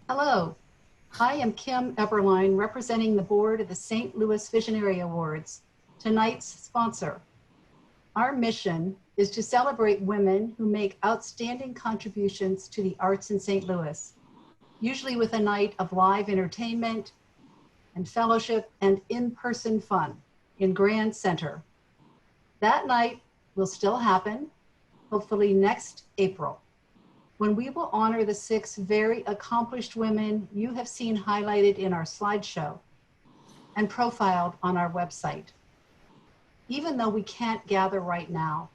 Hello, I am Kim Eberline, representing the board of the St. Louis Visionary Awards, tonight's sponsor. Our mission is to celebrate women who make outstanding contributions to the arts in St. Louis, usually with a night of live entertainment and fellowship and in-person fun in Grand Center. That night will still happen, hopefully next April, when we will honor the 6 very accomplished women you have seen highlighted in our slideshow and profiled on our website. Even though we can't gather right now,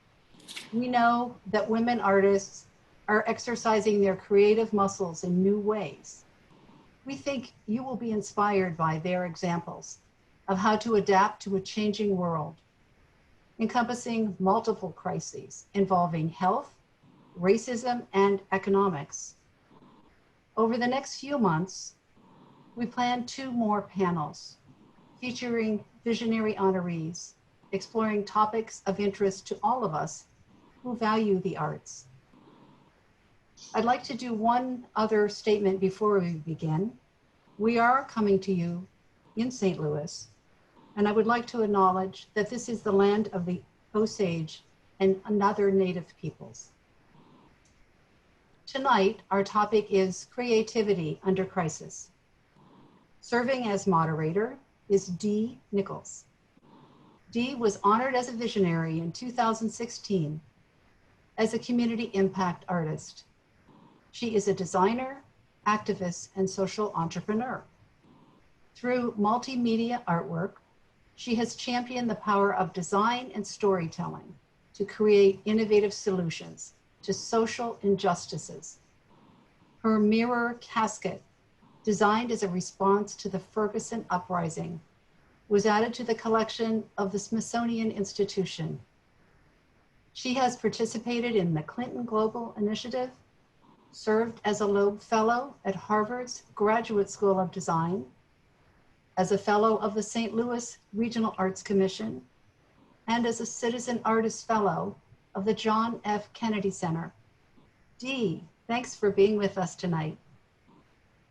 we know that women artists are exercising their creative muscles in new ways. We think you will be inspired by their examples of how to adapt to a changing world, encompassing multiple crises involving health, racism, and economics. Over the next few months, we plan 2 more panels featuring visionary honorees, exploring topics of interest to all of us who value the arts. I'd like to do one other statement before we begin. We are coming to you in St. Louis, and I would like to acknowledge that this is the land of the Osage and other Native peoples. Tonight, our topic is creativity under crisis. Serving as moderator is Dee Nichols. Dee was honored as a visionary in 2016 as a community impact artist. She is a designer, activist, and social entrepreneur. Through multimedia artwork, she has championed the power of design and storytelling to create innovative solutions to social injustices. Her mirror casket, designed as a response to the Ferguson uprising, was added to the collection of the Smithsonian Institution. She has participated in the Clinton Global Initiative, served as a Loeb Fellow at Harvard's Graduate School of Design, as a Fellow of the St. Louis Regional Arts Commission, and as a Citizen Artist Fellow of the John F. Kennedy Center. Dee, thanks for being with us tonight.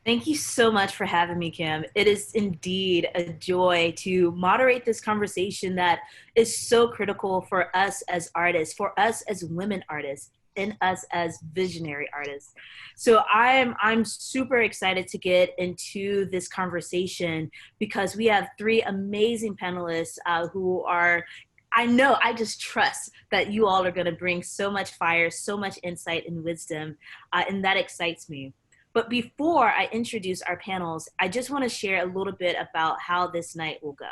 Thank you so much for having me, Kim. It is indeed a joy to moderate this conversation that is so critical for us as artists, for us as women artists, and us as visionary artists. So I'm super excited to get into this conversation because we have 3 amazing panelists who are, I just trust that you all are going to bring so much fire, so much insight and wisdom, and that excites me. But before I introduce our panels, I just want to share a little bit about how this night will go.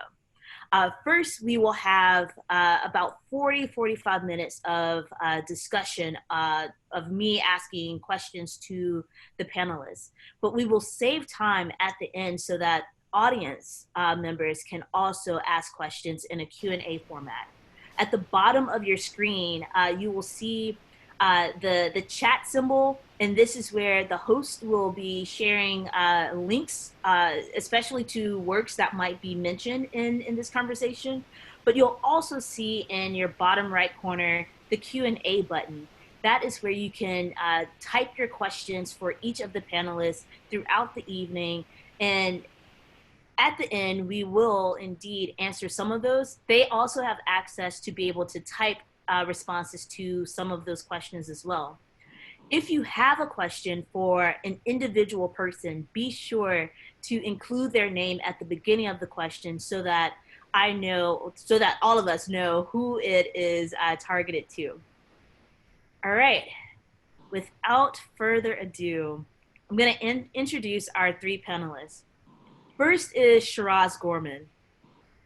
First, we will have about 45 minutes of discussion of me asking questions to the panelists. But we will save time at the end so that audience members can also ask questions in a Q&A format. At the bottom of your screen, you will see the chat symbol, and this is where the host will be sharing links, especially to works that might be mentioned in this conversation. But you'll also see in your bottom right corner the Q&A button. That is where you can type your questions for each of the panelists throughout the evening, and at the end, we will indeed answer some of those. They also have access to be able to type responses to some of those questions as well. If you have a question for an individual person, be sure to include their name at the beginning of the question so that all of us know who it is targeted to. All right, without further ado, I'm gonna introduce our 3 panelists. First is Shiraz Gorman.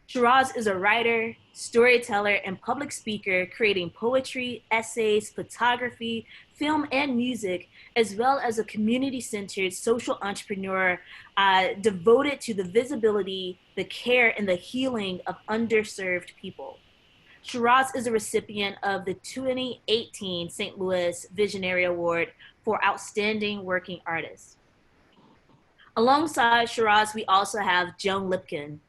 Shiraz is a writer, storyteller, and public speaker, creating poetry, essays, photography, film, and music, as well as a community-centered social entrepreneur devoted to the visibility, the care, and the healing of underserved people. Shiraz is a recipient of the 2018 St. Louis Visionary Award for Outstanding Working Artist. Alongside Shiraz, we also have Joan Lipkin.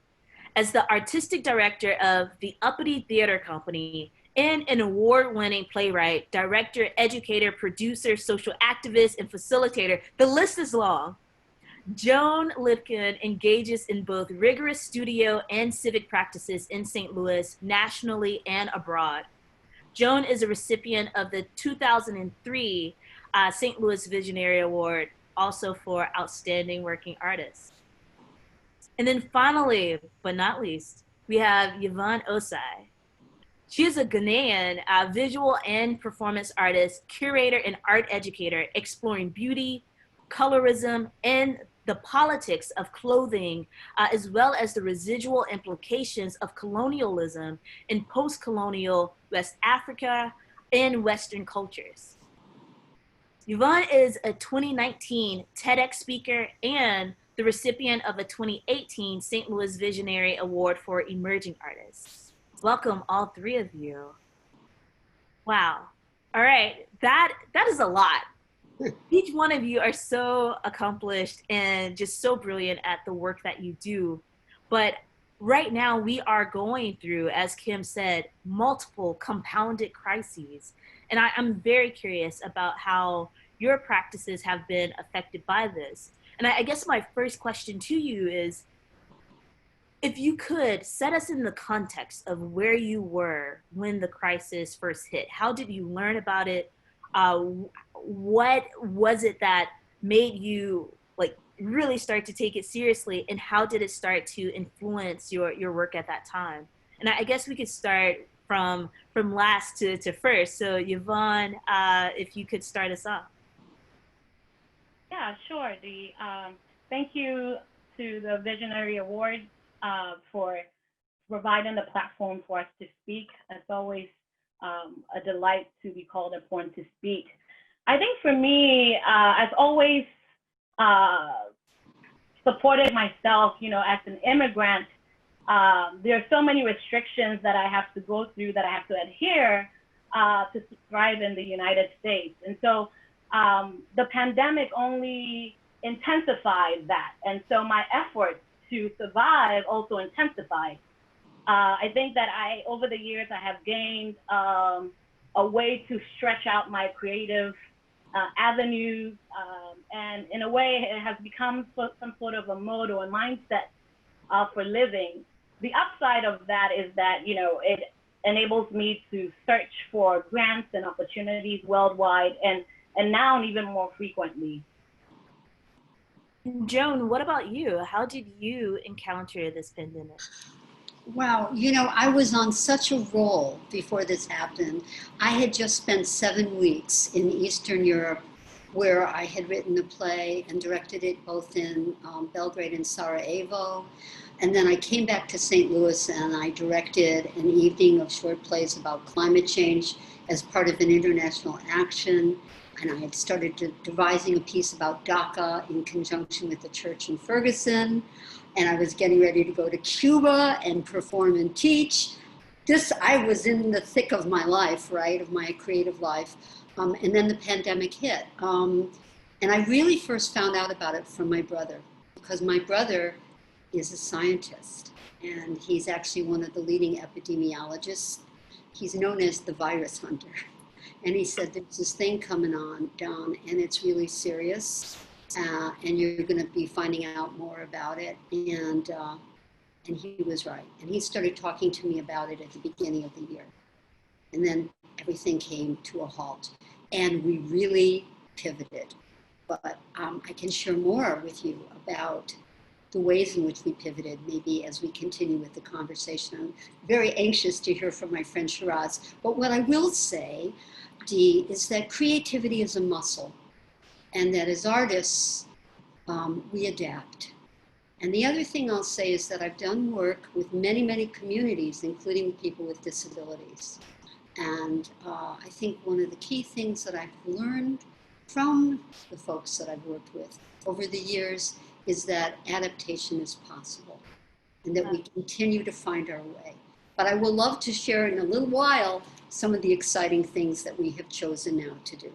As the artistic director of the Uppity Theater Company and an award-winning playwright, director, educator, producer, social activist, and facilitator, the list is long. Joan Lipkin engages in both rigorous studio and civic practices in St. Louis, nationally and abroad. Joan is a recipient of the 2003 St. Louis Visionary Award, also for Outstanding Working Artist. And then finally, but not least, we have Yvonne Osai. She is a Ghanaian visual and performance artist, curator, and art educator, exploring beauty, colorism, and the politics of clothing, as well as the residual implications of colonialism in post-colonial West Africa and Western cultures. Yvonne is a 2019 TEDx speaker and the recipient of a 2018 St. Louis Visionary Award for Emerging Artists. Welcome, all three of you. Wow. All right, that is a lot. Each one of you are so accomplished and just so brilliant at the work that you do. But right now we are going through, as Kim said, multiple compounded crises. And I'm very curious about how your practices have been affected by this. And I guess my first question to you is, if you could set us in the context of where you were when the crisis first hit, how did you learn about it? What was it that made you like really start to take it seriously, and how did it start to influence your work at that time? And I guess we could start from last to first. So Yvonne, if you could start us off. Yeah, sure. Thank you to the Visionary Award for providing the platform for us to speak. It's always a delight to be called upon to speak. I think for me, I've always supported myself, as an immigrant. There are so many restrictions that I have to go through, that I have to adhere to thrive in the United States. And so the pandemic only intensified that. And so my efforts to survive also intensified. I think that over the years, I have gained a way to stretch out my creative avenues. And in a way, it has become some sort of a mode or a mindset for living. The upside of that is that, it enables me to search for grants and opportunities worldwide, and now even more frequently. Joan, what about you? How did you encounter this pandemic? Wow, I was on such a roll before this happened. I had just spent 7 weeks in Eastern Europe, where I had written a play and directed it both in Belgrade and Sarajevo. And then I came back to St. Louis and I directed an evening of short plays about climate change as part of an international action. And I had started devising a piece about DACA in conjunction with the church in Ferguson. And I was getting ready to go to Cuba and perform and teach. I was in the thick of my life, right, of my creative life. And then the pandemic hit. And I really first found out about it from my brother, because my brother is a scientist, and he's actually one of the leading epidemiologists. He's known as the virus hunter. And he said, there's this thing coming on, Don, and it's really serious. And you're going to be finding out more about it. And he was right. And he started talking to me about it at the beginning of the year. And then everything came to a halt. And we really pivoted. But I can share more with you about the ways in which we pivoted, maybe as we continue with the conversation. I'm very anxious to hear from my friend Shiraz. But what I will say, Dee, is that creativity is a muscle. And that as artists, we adapt. And the other thing I'll say is that I've done work with many, many communities, including people with disabilities. And I think one of the key things that I've learned from the folks that I've worked with over the years is that adaptation is possible and that we continue to find our way. But I will love to share in a little while some of the exciting things that we have chosen now to do.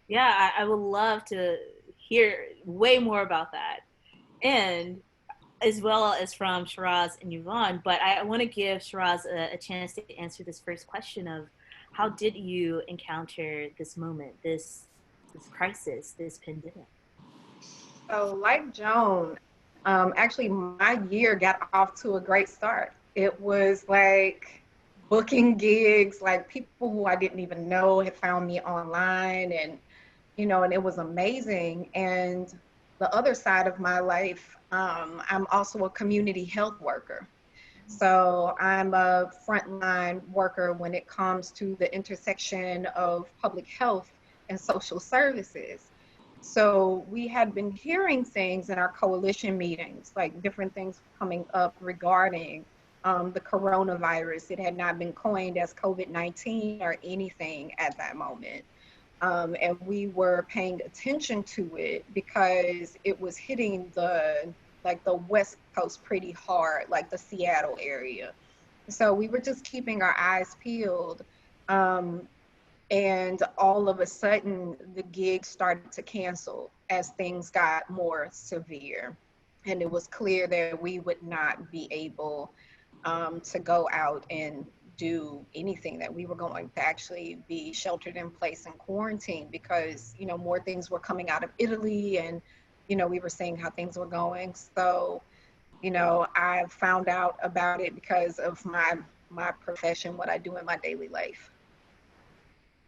Yeah, I would love to hear way more about that, and as well as from Shiraz and Yvonne. But I want to give Shiraz a chance to answer this first question of, how did you encounter this moment, this crisis, this pandemic? So like Joan, actually my year got off to a great start. It was like booking gigs, like people who I didn't even know had found me online, and and it was amazing. And the other side of my life, I'm also a community health worker. So I'm a frontline worker when it comes to the intersection of public health and social services. So we had been hearing things in our coalition meetings, like different things coming up regarding the coronavirus. It had not been coined as COVID-19 or anything at that moment. And we were paying attention to it because it was hitting the West Coast pretty hard, like the Seattle area. So we were just keeping our eyes peeled. Um, and all of a sudden, the gigs started to cancel as things got more severe. And it was clear that we would not be able to go out and do anything, that we were going to actually be sheltered in place and quarantined because, more things were coming out of Italy, and, we were seeing how things were going. So, I found out about it because of my profession, what I do in my daily life.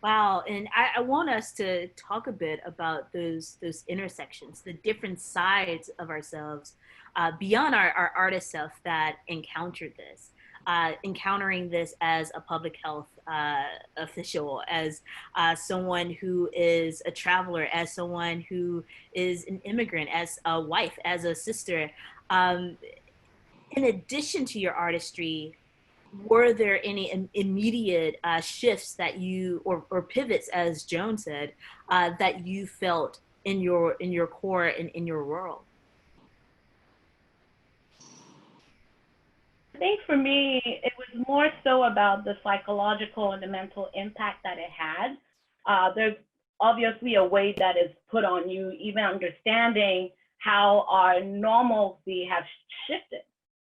Wow, and I want us to talk a bit about those intersections, the different sides of ourselves, beyond our artist self that encountered this, encountering this as a public health official, as someone who is a traveler, as someone who is an immigrant, as a wife, as a sister. Um, in addition to your artistry, were there any immediate shifts that you or pivots, as Joan said, that you felt in your core and in your world? I think for me, it was more so about the psychological and the mental impact that it had. There's obviously a weight that is put on you, even understanding how our normalcy has shifted.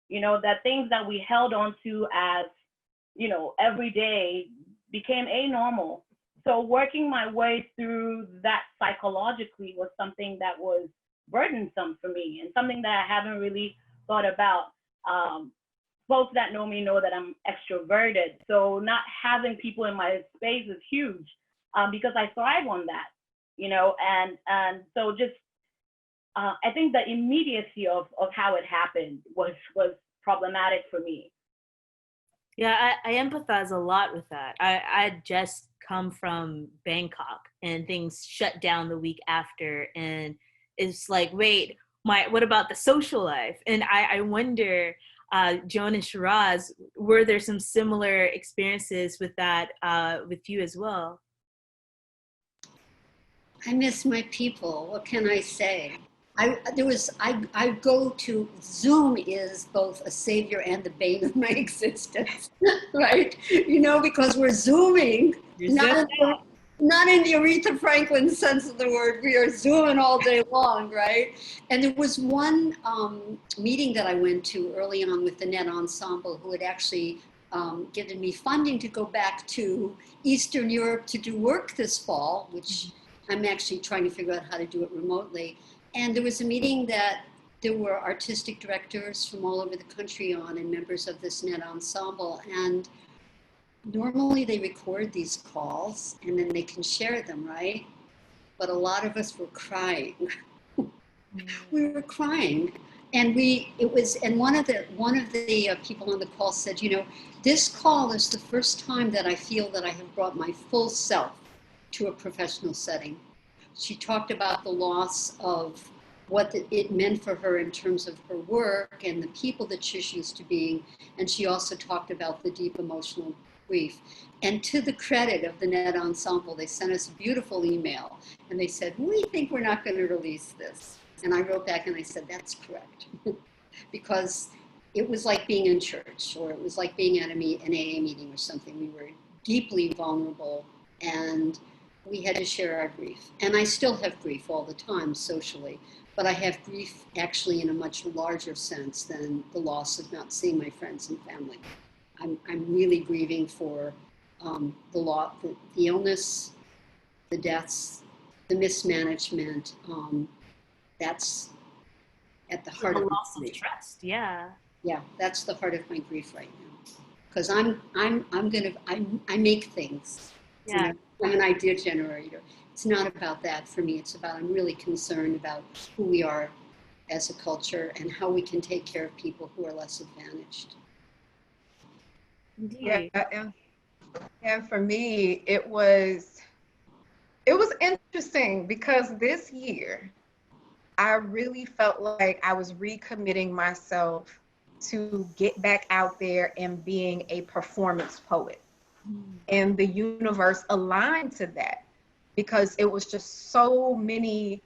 That things that we held on to as, every day became a normal. So working my way through that psychologically was something that was burdensome for me and something that I haven't really thought about. Um, Folks that know me know that I'm extroverted. So not having people in my space is huge, because I thrive on that, and so just I think the immediacy of how it happened was problematic for me. Yeah, I empathize a lot with that. I just come from Bangkok and things shut down the week after, and it's like, wait, what about the social life? And I wonder, Joan and Shiraz, were there some similar experiences with that with you as well? I miss my people. What can I say? I go to Zoom is both a savior and the bane of my existence, right? Because we're Zooming, not in the Aretha Franklin sense of the word. We are Zooming all day long, right? And there was one meeting that I went to early on with the Net Ensemble, who had actually given me funding to go back to Eastern Europe to do work this fall, which I'm actually trying to figure out how to do it remotely. And there was a meeting that there were artistic directors from all over the country on, and members of this Net Ensemble. And normally they record these calls and then they can share them, right? But a lot of us were crying. We were crying. And one of the people on the call said, this call is the first time that I feel that I have brought my full self to a professional setting. She talked about the loss of what it meant for her in terms of her work and the people that she's used to being. And she also talked about the deep emotional grief. And to the credit of the Net Ensemble, they sent us a beautiful email and they said, we think we're not going to release this. And I wrote back and I said, that's correct. Because it was like being in church, or it was like being at an AA meeting or something. We were deeply vulnerable, and we had to share our grief. And I still have grief all the time socially, but I have grief actually in a much larger sense than the loss of not seeing my friends and family. I'm really grieving for the illness, the deaths, the mismanagement, that's at the It's heart like a of my loss of grief. trust. Yeah. Yeah, that's the heart of my grief right now. Because I make things. You Yeah. know, I'm an idea generator. It's not about that for me. It's about, I'm really concerned about who we are as a culture and how we can take care of people who are less advantaged. Yeah, Indeed. and for me, it was interesting because this year I really felt like I was recommitting myself to get back out there and being a performance poet. Mm. And the universe aligned to that because it was just so many.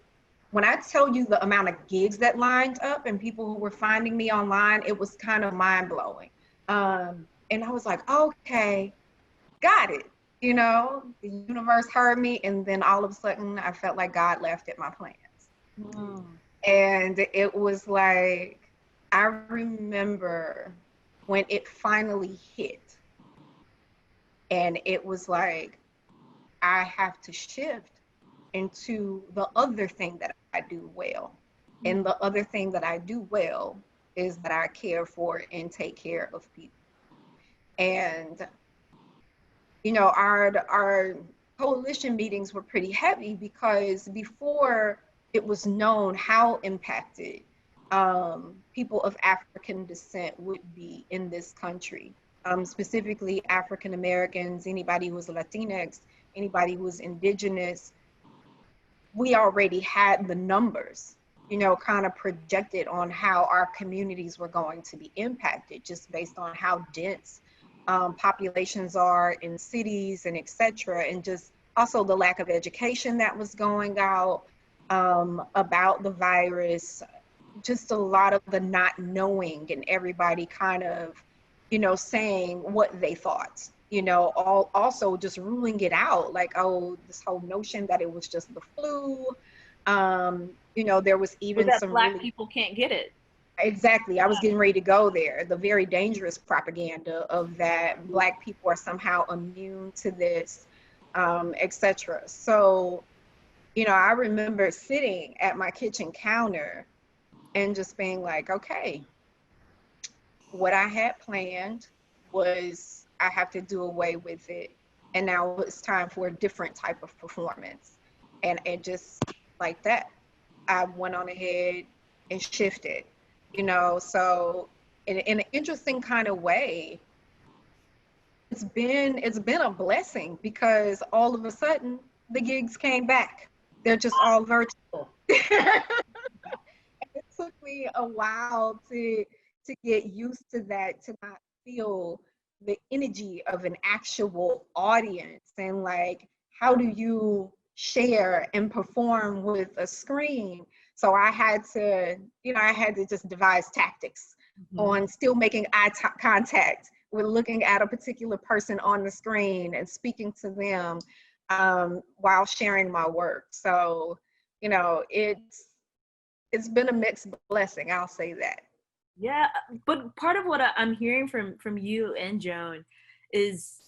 When I tell you the amount of gigs that lined up and people who were finding me online, it was kind of mind blowing. And I was like, okay, got it. You know, the universe heard me. And then all of a sudden, I felt like God laughed at my plans. Mm. And it was like, I remember when it finally hit, and it was like, I have to shift into the other thing that I do well. And the other thing that I do well is that I care for and take care of people. And, you know, our coalition meetings were pretty heavy because before it was known how impacted people of African descent would be in this country, specifically African Americans, anybody who was Latinx, anybody who was indigenous. We already had the numbers, you know, kind of projected on how our communities were going to be impacted just based on how dense populations are in cities and et cetera, and just also the lack of education that was going out about the virus, just a lot of the not knowing and everybody kind of, you know, saying what they thought, you know, all also just ruling it out like, oh, this whole notion that it was just the flu. You know, there was Or even that some Black really, people can't get it. exactly, I was getting ready to go there, the very dangerous propaganda of that Black people are somehow immune to this, etc. So, you know, I remember sitting at my kitchen counter and just being like, okay, what I had planned was I have to do away with it. And now it's time for a different type of performance. And it just like that, I went on ahead and shifted, you know. So in an interesting kind of way, it's been a blessing because all of a sudden the gigs came back. They're just all virtual. It took me a while to get used to that, to not feel the energy of an actual audience, and like, how do you share and perform with a screen? So I had to, you know, I had to just devise tactics on still making contact with looking at a particular person on the screen and speaking to them while sharing my work. So, you know, it's been a mixed blessing, I'll say that. Yeah, but part of what I'm hearing from you and Joan is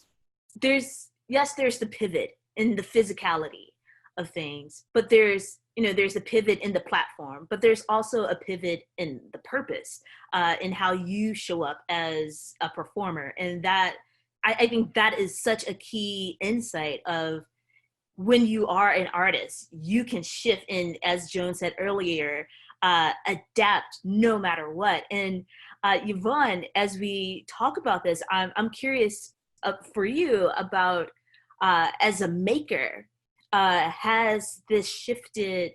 there's the pivot in the physicality of things, but there's a pivot in the platform, but there's also a pivot in the purpose, in how you show up as a performer, and that I think that is such a key insight of when you are an artist, you can shift and, as Joan said earlier, adapt no matter what. And Yvonne, as we talk about this, I'm curious for you about, as a maker, has this shifted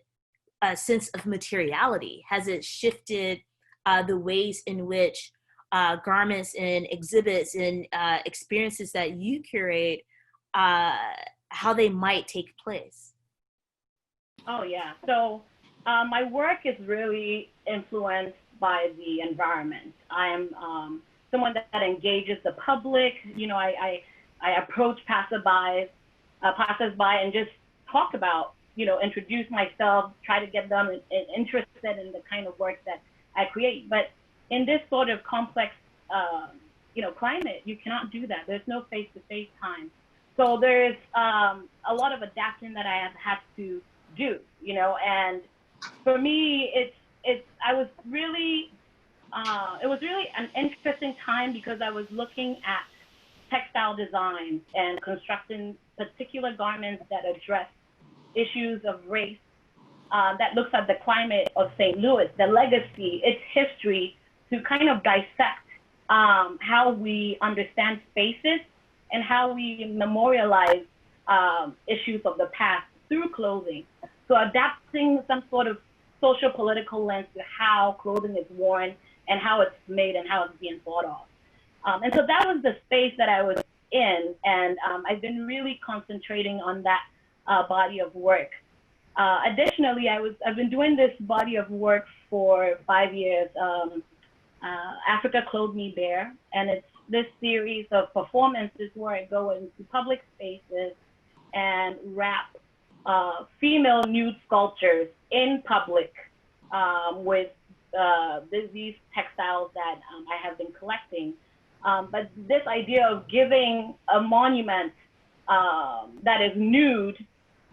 a sense of materiality? Has it shifted the ways in which garments and exhibits and experiences that you curate, uh, how they might take place? Oh, yeah. So my work is really influenced by the environment. I am someone that engages the public. You know, I approach passersby and just talk about, you know, introduce myself, try to get them interested in the kind of work that I create. But in this sort of complex, you know, climate, you cannot do that. There's no face-to-face time. So there's a lot of adaptation that I have had to do, you know, and for me, I was really, it was really an interesting time because I was looking at textile designs and constructing particular garments that address issues of race, that looks at the climate of St. Louis, the legacy, its history, to kind of dissect how we understand spaces and how we memorialize issues of the past through clothing. So adapting some sort of social political lens to how clothing is worn and how it's made and how it's being thought of. And so that was the space that I was in, and I've been really concentrating on that body of work. Additionally, I've been doing this body of work for 5 years. Africa Clothed Me Bare, and it's this series of performances where I go into public spaces and wrap female nude sculptures in public with these textiles that I have been collecting. But this idea of giving a monument that is nude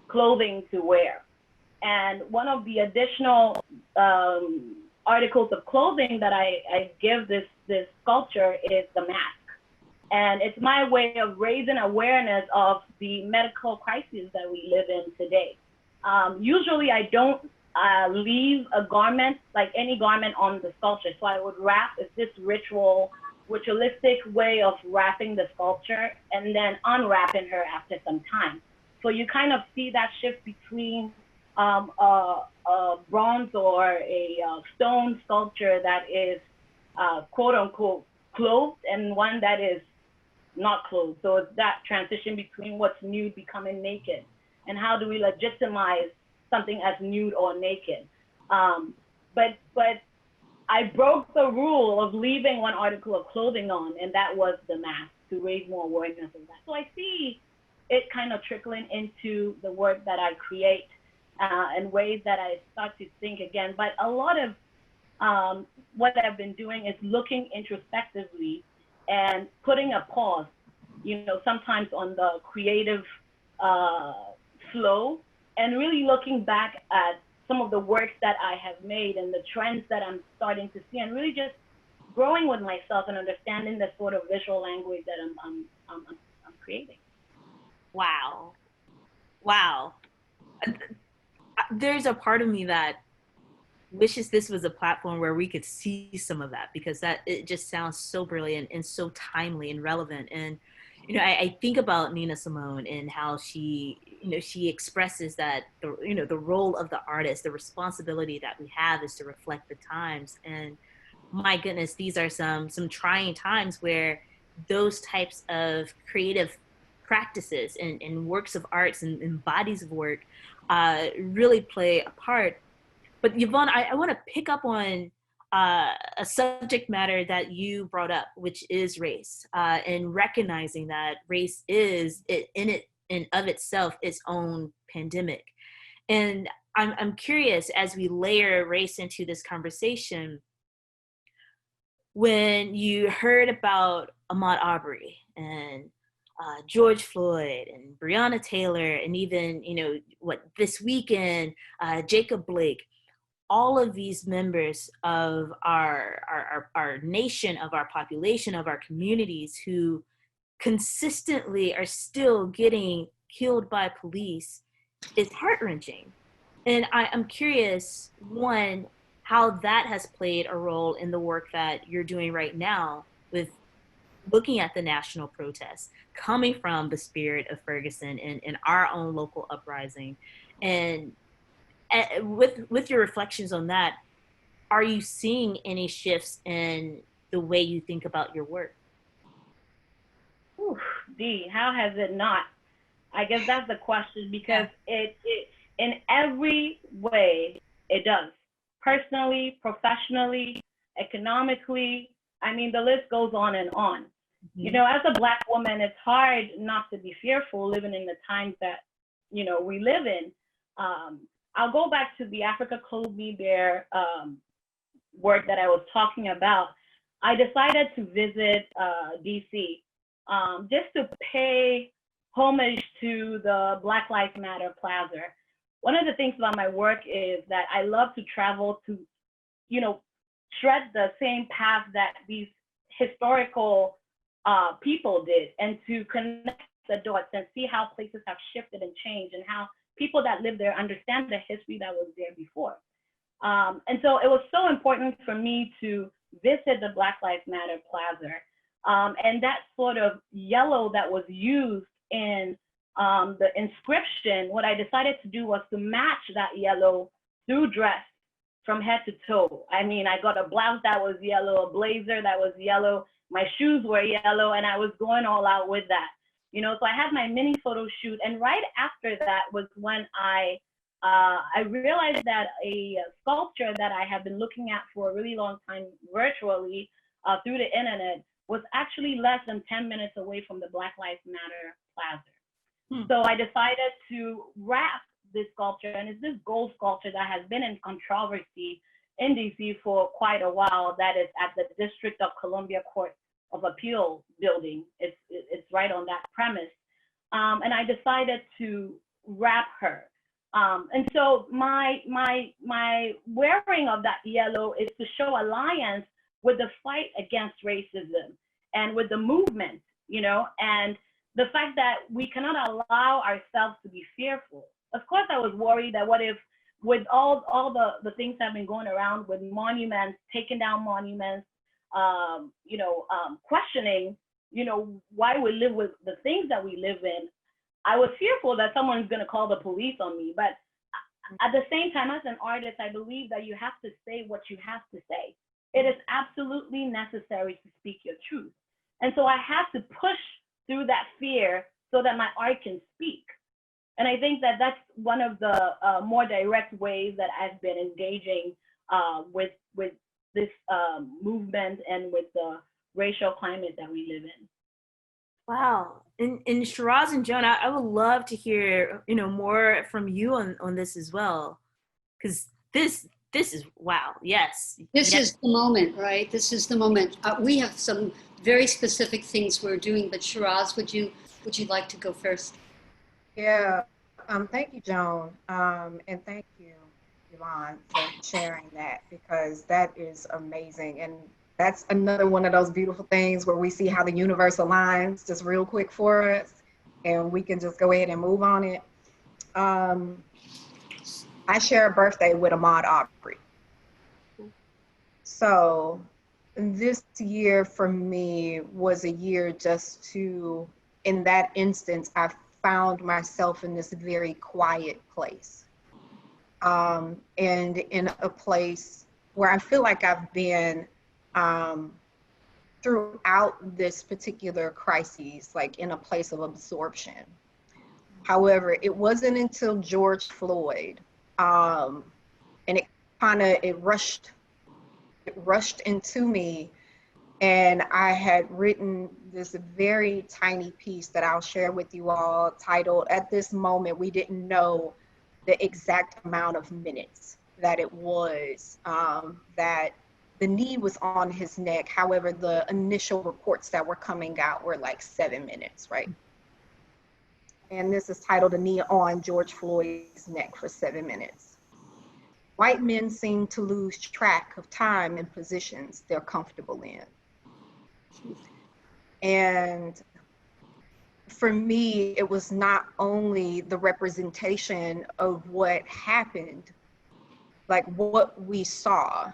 clothing to wear. And one of the additional articles of clothing that I give this sculpture is the mask. And it's my way of raising awareness of the medical crises that we live in today. Usually I don't leave a garment, like any garment, on the sculpture. So I would wrap, it's this ritualistic way of wrapping the sculpture and then unwrapping her after some time. So you kind of see that shift between a bronze or a stone sculpture that is quote unquote clothed and one that is not clothed. So it's that transition between what's nude becoming naked, and how do we legitimize something as nude or naked. But I broke the rule of leaving one article of clothing on, and that was the mask, to raise more awareness of that. So I see it kind of trickling into the work that I create and ways that I start to think again. But a lot of what I've been doing is looking introspectively and putting a pause, sometimes on the creative flow, and really looking back at some of the works that I have made and the trends that I'm starting to see, and really just growing with myself and understanding the sort of visual language that I'm creating. Wow. There's a part of me that wishes this was a platform where we could see some of that, because it just sounds so brilliant and so timely and relevant. And I think about Nina Simone and how she expresses that the role of the artist, the responsibility that we have is to reflect the times. And my goodness, these are some trying times where those types of creative practices and works of arts and bodies of work really play a part. But Yvonne, I want to pick up on a subject matter that you brought up, which is race, and recognizing that race is in of itself its own pandemic. And I'm curious, as we layer race into this conversation, when you heard about Ahmaud Arbery and George Floyd and Breonna Taylor, and even this weekend, Jacob Blake, all of these members of our nation, of our population, of our communities who consistently are still getting killed by police, is heart-wrenching. And I'm curious, one, how that has played a role in the work that you're doing right now with looking at the national protests, coming from the spirit of Ferguson and our own local uprising. And with your reflections on that, are you seeing any shifts in the way you think about your work? Ooh, Dee, how has it not? I guess that's the question, because it in every way it does. Personally, professionally, economically, I mean, the list goes on and on. Mm-hmm. As a Black woman, it's hard not to be fearful living in the times that, we live in. I'll go back to the Africa Clothed Me Bare work that I was talking about. I decided to visit DC just to pay homage to the Black Lives Matter Plaza, one of the things about my work is that I love to travel to, you know, tread the same path that these historical people did, and to connect the dots and see how places have shifted and changed, and how people that live there understand the history that was there before. And so it was so important for me to visit the Black Lives Matter Plaza. And that sort of yellow that was used in the inscription, what I decided to do was to match that yellow through dress from head to toe. I mean, I got a blouse that was yellow, a blazer that was yellow, my shoes were yellow, and I was going all out with that. You know, so I had my mini photo shoot, and right after that was when I realized that a sculpture that I have been looking at for a really long time virtually through the internet was actually less than 10 minutes away from the Black Lives Matter Plaza. So I decided to wrap this sculpture, and it's this gold sculpture that has been in controversy in DC for quite a while, that is at the District of Columbia Court of Appeal building. It's right on that premise. And I decided to wrap her. And so my wearing of that yellow is to show alliance with the fight against racism and with the movement, you know, and the fact that we cannot allow ourselves to be fearful. Of course, I was worried that what if, with all the things that have been going around with monuments, taking down monuments, questioning, you know, why we live with the things that we live in, I was fearful that someone's going to call the police on me. But at the same time, as an artist, I believe that you have to say what you have to say. It is absolutely necessary to speak your truth. And so I have to push through that fear so that my art can speak. And I think that that's one of the more direct ways that I've been engaging with this movement and with the racial climate that we live in. Wow. And Shiraz and Joan, I would love to hear, you know, more from you on this as well. Because this is, wow, yes. This yes. is the moment, right? This is the moment. We have some very specific things we're doing, but Shiraz, would you like to go first? Yeah, thank you, Joan, and thank you, Yvonne, for sharing that, because that is amazing. And that's another one of those beautiful things where we see how the universe aligns just real quick for us, and we can just go ahead and move on it. I share a birthday with Ahmaud Arbery. So this year for me was a year just to, in that instance, I found myself in this very quiet place. And in a place where I feel like I've been throughout this particular crisis, like in a place of absorption. However, it wasn't until George Floyd, and it rushed into me, and I had written this very tiny piece that I'll share with you all, titled, "At this moment, we didn't know the exact amount of minutes that it was that the knee was on his neck. However, the initial reports that were coming out were like 7 minutes, right?" And this is titled, "A Knee on George Floyd's Neck for 7 minutes. White men seem to lose track of time and positions they're comfortable in." And for me, it was not only the representation of what happened, like what we saw,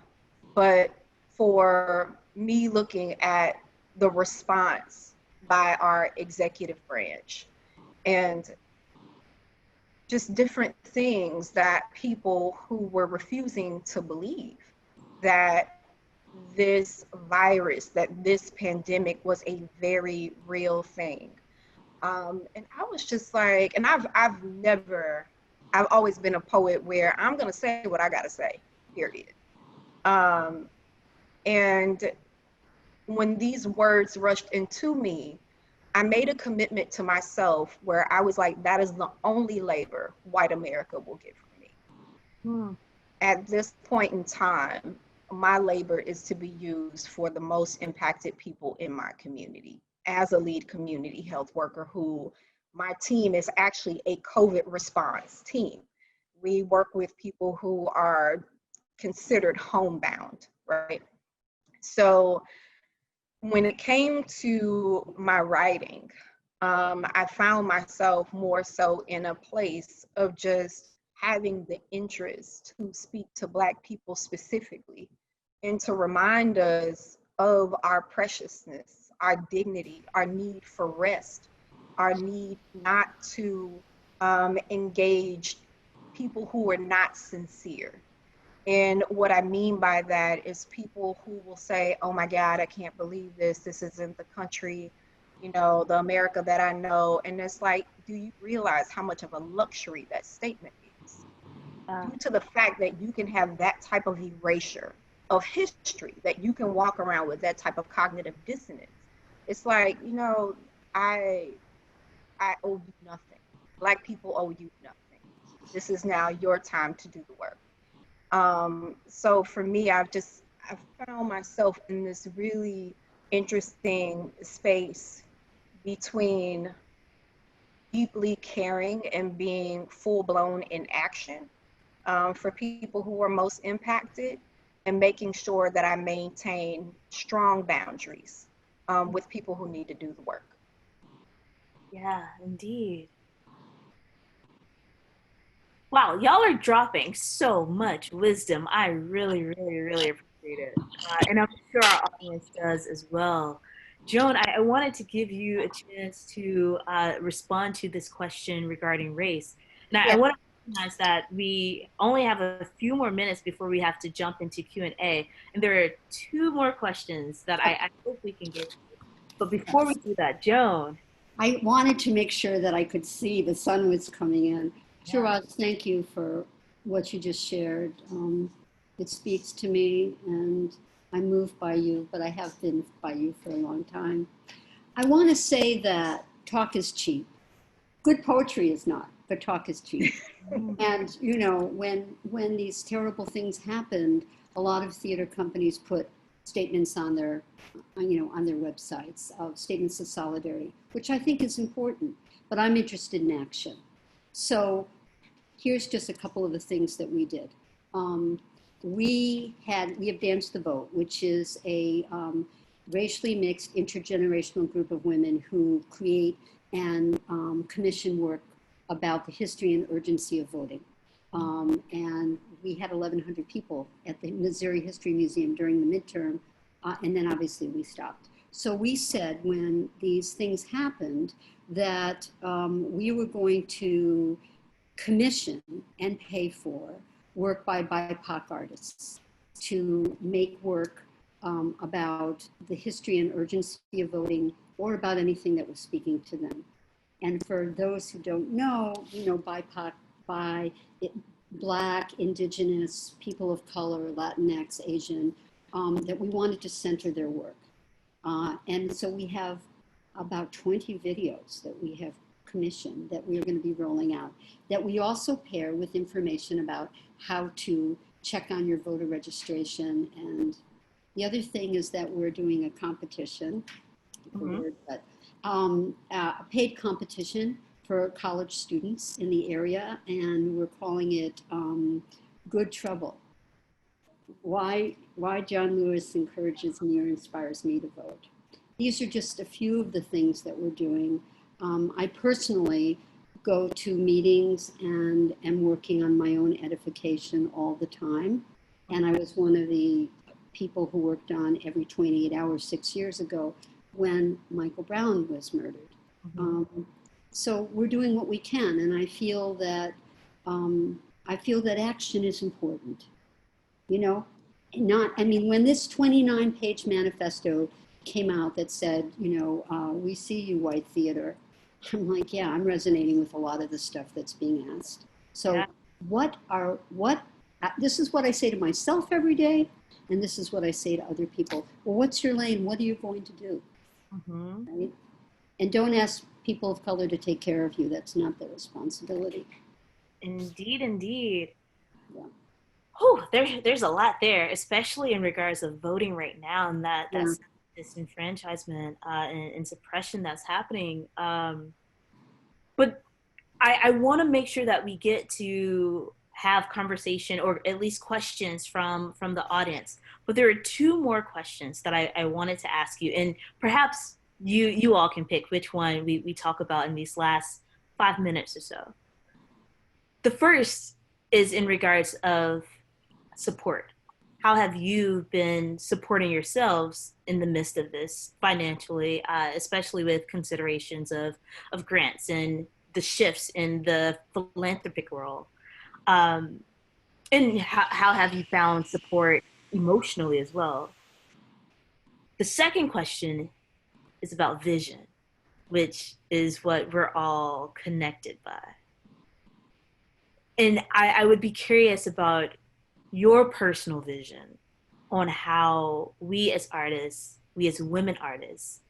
but for me looking at the response by our executive branch and just different things that people who were refusing to believe that this virus, that this pandemic was a very real thing. And I was just like, and I've always been a poet where I'm gonna say what I gotta say, period. And when these words rushed into me, I made a commitment to myself where I was like, that is the only labor white America will give me. At this point in time, my labor is to be used for the most impacted people in my community. As a lead community health worker, who my team is actually a COVID response team. we work with people who are considered homebound, right? So when it came to my writing, I found myself more so in a place of just having the interest to speak to Black people specifically and to remind us of our preciousness, our dignity, our need for rest, our need not to engage people who are not sincere. And what I mean by that is people who will say, oh my God, I can't believe this. This isn't the country, you know, the America that I know. And it's like, do you realize how much of a luxury that statement is? Due to the fact that you can have that type of erasure of history, that you can walk around with that type of cognitive dissonance. It's like, you know, I owe you nothing. Black people owe you nothing. This is now your time to do the work. So for me, I've found myself in this really interesting space between deeply caring and being full blown in action for people who are most impacted, and making sure that I maintain strong boundaries with people who need to do the work. Yeah, indeed. Wow, y'all are dropping so much wisdom. I really, really, really appreciate it. And I'm sure our audience does as well. Joan, I wanted to give you a chance to respond to this question regarding race. And I Yeah. want to recognize that we only have a few more minutes before we have to jump into Q&A. And there are two more questions that I hope we can get to. But before we do that, Joan. I wanted to make sure that I could see the sun was coming in. Shiraz, thank you for what you just shared. It speaks to me, and I'm moved by you, but I have been by you for a long time. I want to say that talk is cheap. Good poetry is not, but talk is cheap. And you know, when these terrible things happened, a lot of theater companies put statements on their, on their websites of statements of solidarity, which I think is important. But I'm interested in action. So here's just a couple of the things that we did. We have Dance the Vote, which is a racially mixed intergenerational group of women who create and commission work about the history and urgency of voting. And we had 1,100 people at the Missouri History Museum during the midterm, and then obviously we stopped. So we said when these things happened that we were going to commission and pay for work by BIPOC artists to make work about the history and urgency of voting, or about anything that was speaking to them. And for those who don't know, BIPOC, Black, Indigenous, people of color, Latinx, Asian, that we wanted to center their work. And so we have about 20 videos that we have commissioned that we are going to be rolling out, that we also pair with information about how to check on your voter registration. And the other thing is that we're doing a competition, a paid competition for college students in the area, and we're calling it Good Trouble. Why John Lewis encourages me or inspires me to vote. These are just a few of the things that we're doing. I personally go to meetings and am working on my own edification all the time. And I was one of the people who worked on Every 28 Hours 6 years ago when Michael Brown was murdered. So we're doing what we can, and I feel that action is important. When this 29-page manifesto came out that said, we see you, white theater, I'm like, yeah, I'm resonating with a lot of the stuff that's being asked. So this is what I say to myself every day, and this is what I say to other people. Well, what's your lane? What are you going to do? Right? And don't ask people of color to take care of you. That's not their responsibility. Indeed, indeed. Yeah. Oh, there's a lot there, especially in regards of voting right now, and that's disenfranchisement and suppression that's happening. But I want to make sure that we get to have conversation or at least questions from the audience. But there are two more questions that I wanted to ask you, and perhaps you all can pick which one we talk about in these last 5 minutes or so. The first is in regards of support. How have you been supporting yourselves in the midst of this financially, especially with considerations of grants and the shifts in the philanthropic world? And how have you found support emotionally as well? The second question is about vision, which is what we're all connected by. And I would be curious about your personal vision on how we as artists, we as women artists,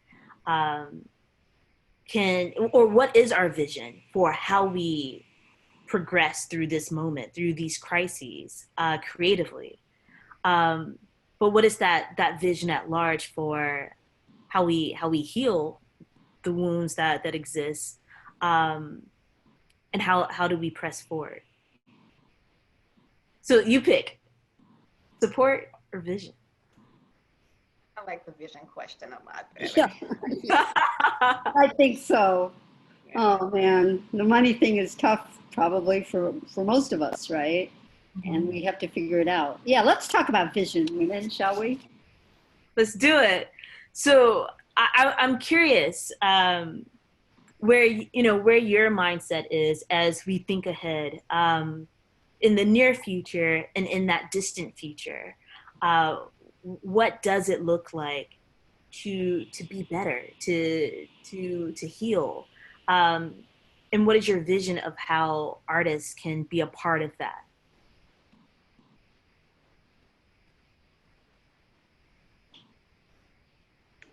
can, or what is our vision for how we progress through this moment, through these crises, creatively. But what is that vision at large for how we heal the wounds that exist, and how do we press forward? So you pick support or vision. I like the vision question a lot better. Yeah, I think so. Oh man, the money thing is tough probably for most of us, right? And we have to figure it out. Yeah, let's talk about vision, women, shall we? Let's do it. So I'm curious, where where your mindset is as we think ahead, in the near future and in that distant future. What does it look like to be better, to heal, and what is your vision of how artists can be a part of that?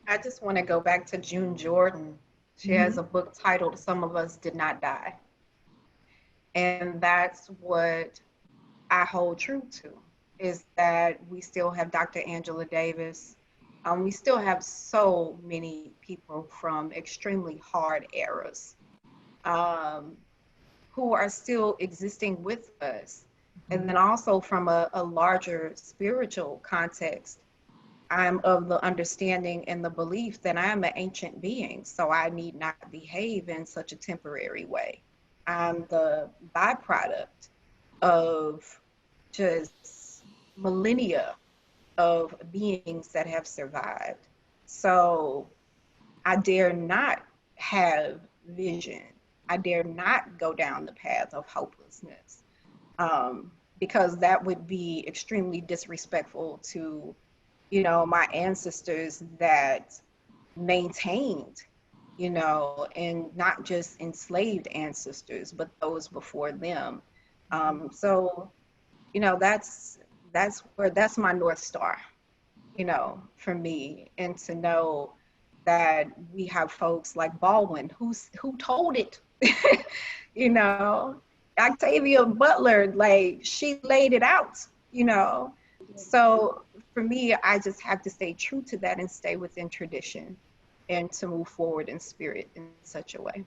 I just want to go back to June Jordan. She has a book titled Some of Us Did Not Die. And that's what I hold true to, is that we still have Dr. Angela Davis. We still have so many people from extremely hard eras, who are still existing with us. And then also from a larger spiritual context, I'm of the understanding and the belief that I am an ancient being, so I need not behave in such a temporary way. I'm the byproduct of just millennia of beings that have survived. So I dare not have vision. I dare not go down the path of hopelessness, because that would be extremely disrespectful to, my ancestors that maintained, and not just enslaved ancestors, but those before them. So, that's my North Star, for me, and to know that we have folks like Baldwin who told it, you know, Octavia Butler, like she laid it out, So for me, I just have to stay true to that and stay within tradition and to move forward in spirit in such a way.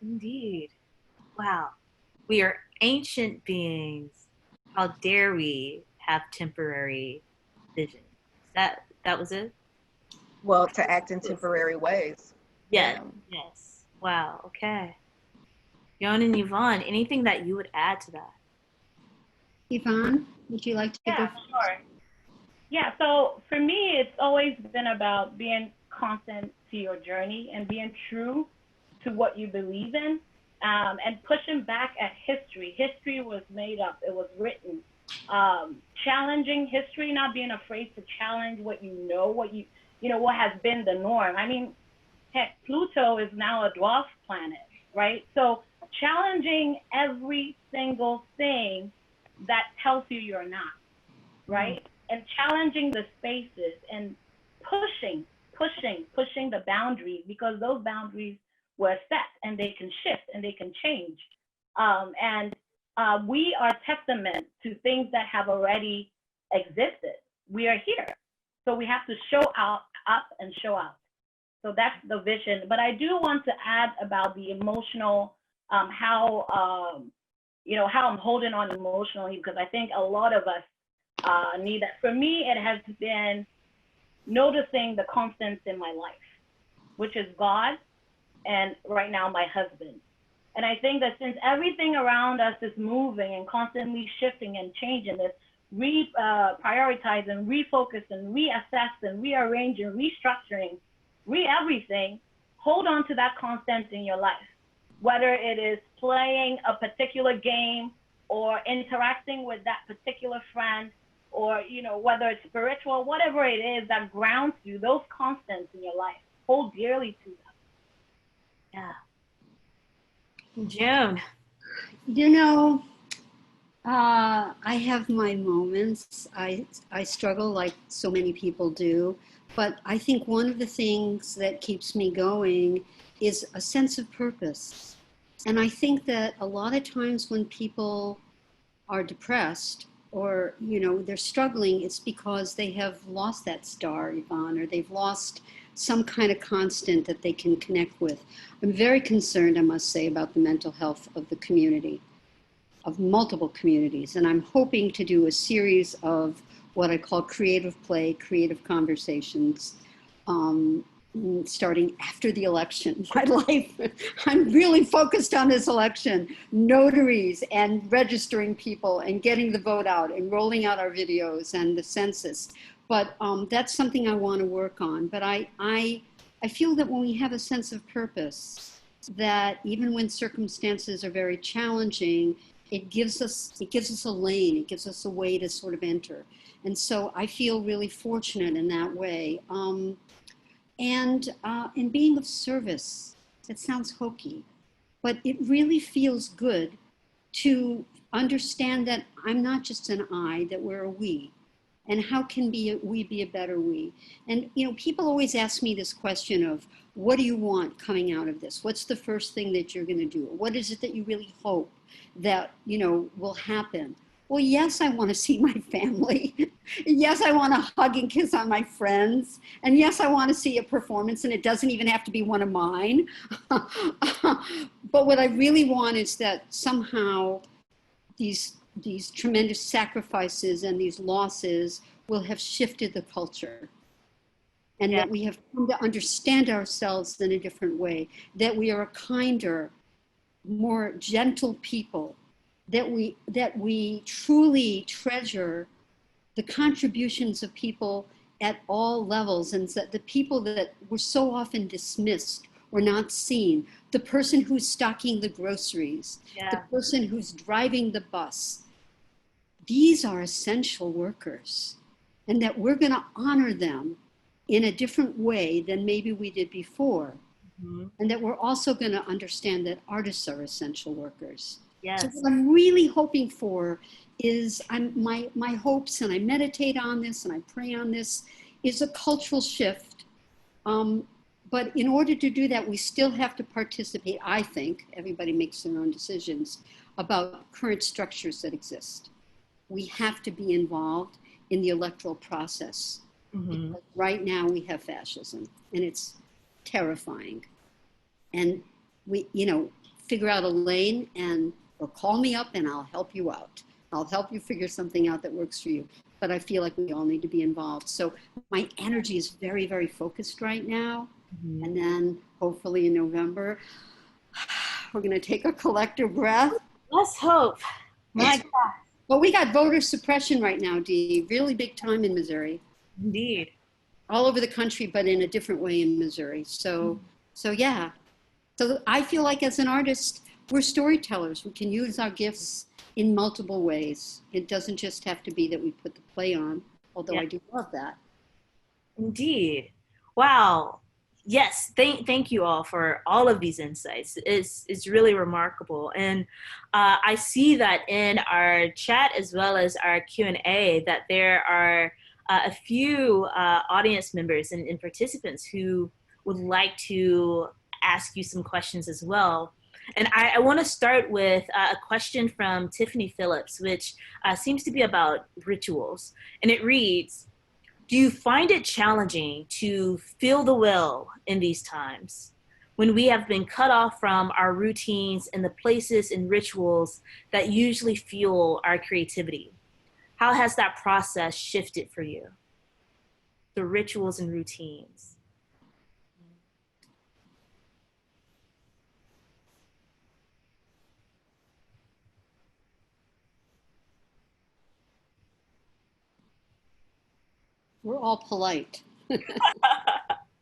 Indeed. Wow. We are ancient beings. How dare we have temporary vision? That was it? Well, to act in temporary ways. Yes. Yeah. Yes. Wow. Okay. Yon and Yvonne, anything that you would add to that? Yvonne, would you like to go? Sure. Yeah, so for me, it's always been about being constant to your journey and being true to what you believe in, and pushing back at history. History was made up, it was written. Challenging history, not being afraid to challenge what you know, what has been the norm. I mean, heck, Pluto is now a dwarf planet, right? So challenging every single thing that tells you you're not, right? And challenging the spaces and pushing the boundaries, because those boundaries were set and they can shift and they can change. We are testament to things that have already existed. We are here. So we have to show up and show out. So that's the vision. But I do want to add about the emotional, how how I'm holding on emotionally, because I think a lot of us need that. For me, it has been noticing the constants in my life, which is God and right now my husband. And I think that since everything around us is moving and constantly shifting and changing, this prioritize and refocus and reassess and rearrange and restructuring, everything, hold on to that constant in your life, whether it is playing a particular game or interacting with that particular friend, or whether it's spiritual, whatever it is that grounds you, those constants in your life, hold dearly to them. Yeah. June. I have my moments. I struggle like so many people do, but I think one of the things that keeps me going is a sense of purpose. And I think that a lot of times when people are depressed or, they're struggling, it's because they have lost that star, Yvonne, or they've lost some kind of constant that they can connect with. I'm very concerned, I must say, about the mental health of the community, of multiple communities. And I'm hoping to do a series of what I call creative play, creative conversations, starting after the election. My life, I'm really focused on this election, notaries and registering people and getting the vote out and rolling out our videos and the census. But that's something I want to work on. But I feel that when we have a sense of purpose, that even when circumstances are very challenging, it gives us a lane, it gives us a way to sort of enter. And so I feel really fortunate in that way. And in being of service, it sounds hokey, but it really feels good to understand that I'm not just an I, that we're a we. And how can we be a better we? And people always ask me this question of, what do you want coming out of this? What's the first thing that you're going to do? What is it that you really hope that will happen? Well, yes, I want to see my family. Yes, I want to hug and kiss on my friends. And yes, I want to see a performance, and it doesn't even have to be one of mine. But what I really want is that somehow these tremendous sacrifices and these losses will have shifted the culture. And that we have come to understand ourselves in a different way, that we are a kinder, more gentle people, that we truly treasure the contributions of people at all levels, and that the people that were so often dismissed or not seen, the person who's stocking the groceries, the person who's driving the bus, these are essential workers, and that we're going to honor them in a different way than maybe we did before. Mm-hmm. And that we're also going to understand that artists are essential workers. Yes. So what I'm really hoping for is my hopes, and I meditate on this and I pray on this, is a cultural shift. But in order to do that, we still have to participate. I think everybody makes their own decisions about current structures that exist. We have to be involved in the electoral process. Mm-hmm. Right now we have fascism, and it's terrifying. And we, figure out a lane, or call me up and I'll help you out. I'll help you figure something out that works for you. But I feel like we all need to be involved. So my energy is very, very focused right now. Mm-hmm. And then hopefully in November, we're going to take a collective breath. Let's hope. My God. Well, we got voter suppression right now, Dee. Really big time in Missouri. Indeed. All over the country, but in a different way in Missouri. So yeah. So I feel like as an artist, we're storytellers. We can use our gifts in multiple ways. It doesn't just have to be that we put the play on, although I do love that. Indeed. Wow. Yes. Thank you all for all of these insights. It's really remarkable. And I see that in our chat as well as our Q&A that there are a few audience members and participants who would like to ask you some questions as well. And I want to start with a question from Tiffany Phillips, which seems to be about rituals. And it reads, do you find it challenging to feel the will in these times? when we have been cut off from our routines and the places and rituals that usually fuel our creativity? How has that process shifted for you? The rituals and routines. We're all polite.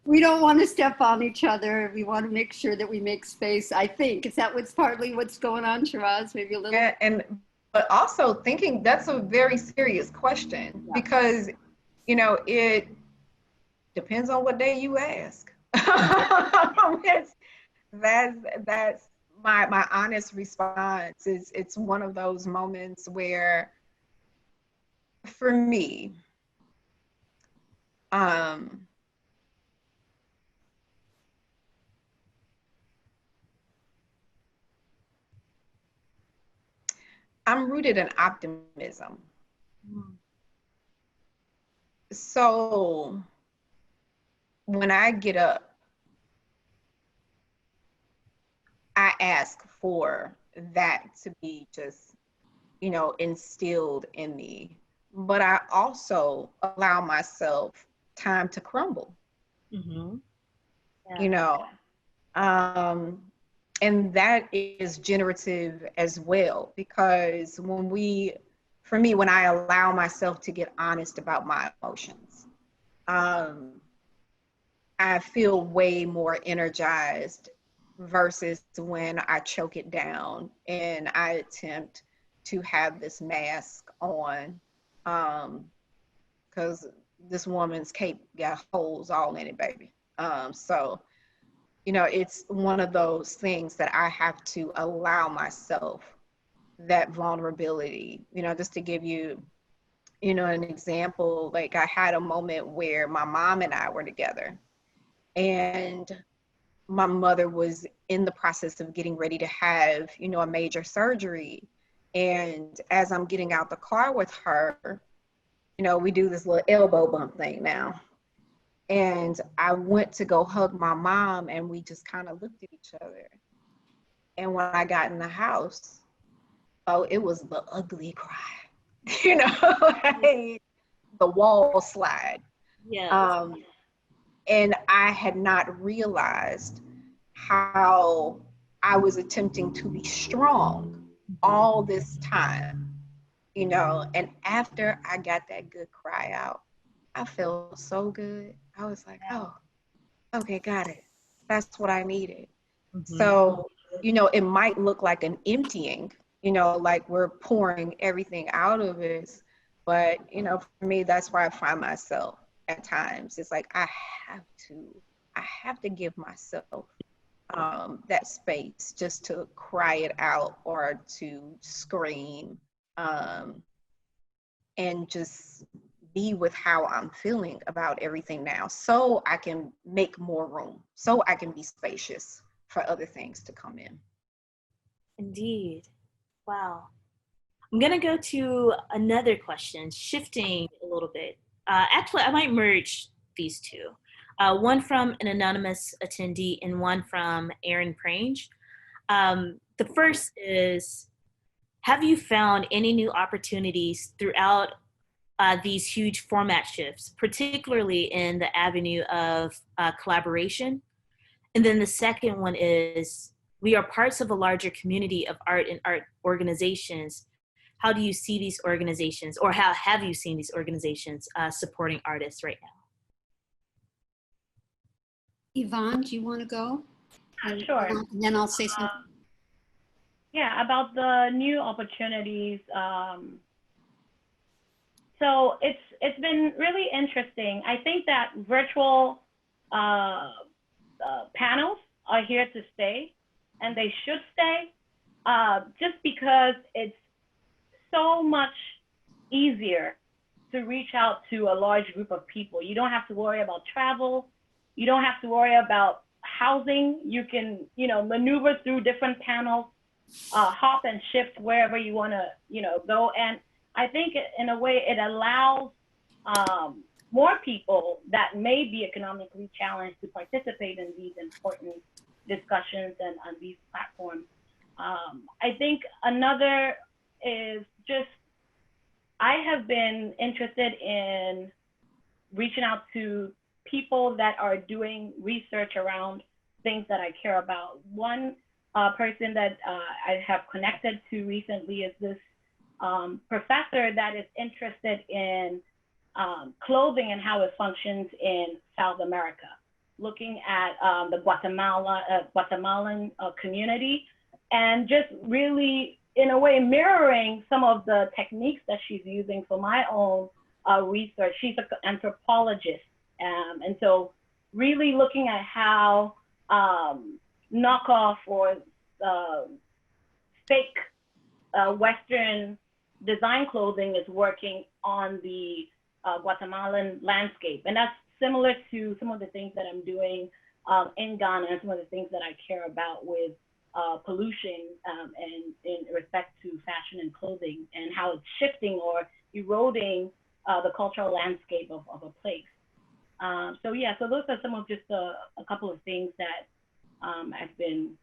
We don't want to step on each other. We want to make sure that we make space, I think. Is that what's partly what's going on, Shiraz? Maybe a little? But also thinking that's a very serious question, because, you know, it depends on what day you ask. That's my honest response. It's one of those moments where, for me, I'm rooted in optimism. So when I get up, I ask for that to be just, you know, instilled in me. But I also allow myself time to crumble. Mm-hmm. Yeah. You know, and that is generative as well, because for me, when I allow myself to get honest about my emotions, I feel way more energized versus when I choke it down and I attempt to have this mask on, because this woman's cape got holes all in it, baby. So, you know, it's one of those things that I have to allow myself that vulnerability. You know, just to give you, you know, an example, like I had a moment where my mom and I were together, and my mother was in the process of getting ready to have, you know, a major surgery. And as I'm getting out the car with her, you know, we do this little elbow bump thing now. And I went to go hug my mom, and we just kind of looked at each other. And when I got in the house, oh, it was the ugly cry, you know, like the wall slide. Yeah. And I had not realized how I was attempting to be strong all this time, you know. And after I got that good cry out, I felt so good. I was like, oh, okay, got it. That's what I needed. Mm-hmm. So, you know, it might look like an emptying, you know, like we're pouring everything out of us. But, you know, for me, that's where I find myself at times. It's like I have to give myself that space just to cry it out or to scream, and just be with how I'm feeling about everything now, so I can make more room, so I can be spacious for other things to come in. Indeed. Wow. I'm going to go to another question, shifting a little bit. Actually, I might merge these two. One from an anonymous attendee and one from Aaron Prange. The first is, have you found any new opportunities throughout these huge format shifts, particularly in the avenue of collaboration? And then the second one is, we are parts of a larger community of art and art organizations. How do you see these organizations, or how have you seen these organizations supporting artists right now? Yvonne, do you want to go? Sure. And then I'll say something. Yeah, about the new opportunities. So it's been really interesting. I think that virtual panels are here to stay, and they should stay, just because it's so much easier to reach out to a large group of people. You don't have to worry about travel. You don't have to worry about housing. You can, you know, maneuver through different panels, hop and shift wherever you want to, you know, go. And I think in a way it allows more people that may be economically challenged to participate in these important discussions and on these platforms. I think another is just, I have been interested in reaching out to people that are doing research around things that I care about. One person that I have connected to recently is this professor that is interested in clothing and how it functions in South America, looking at the Guatemalan community, and just really, in a way, mirroring some of the techniques that she's using for my own research. She's an anthropologist, and so really looking at how knockoff or fake Western design clothing is working on the Guatemalan landscape. And that's similar to some of the things that I'm doing in Ghana, and some of the things that I care about with pollution and in respect to fashion and clothing, and how it's shifting or eroding the cultural landscape of a place. So yeah, so those are some of just a couple of things that I've been,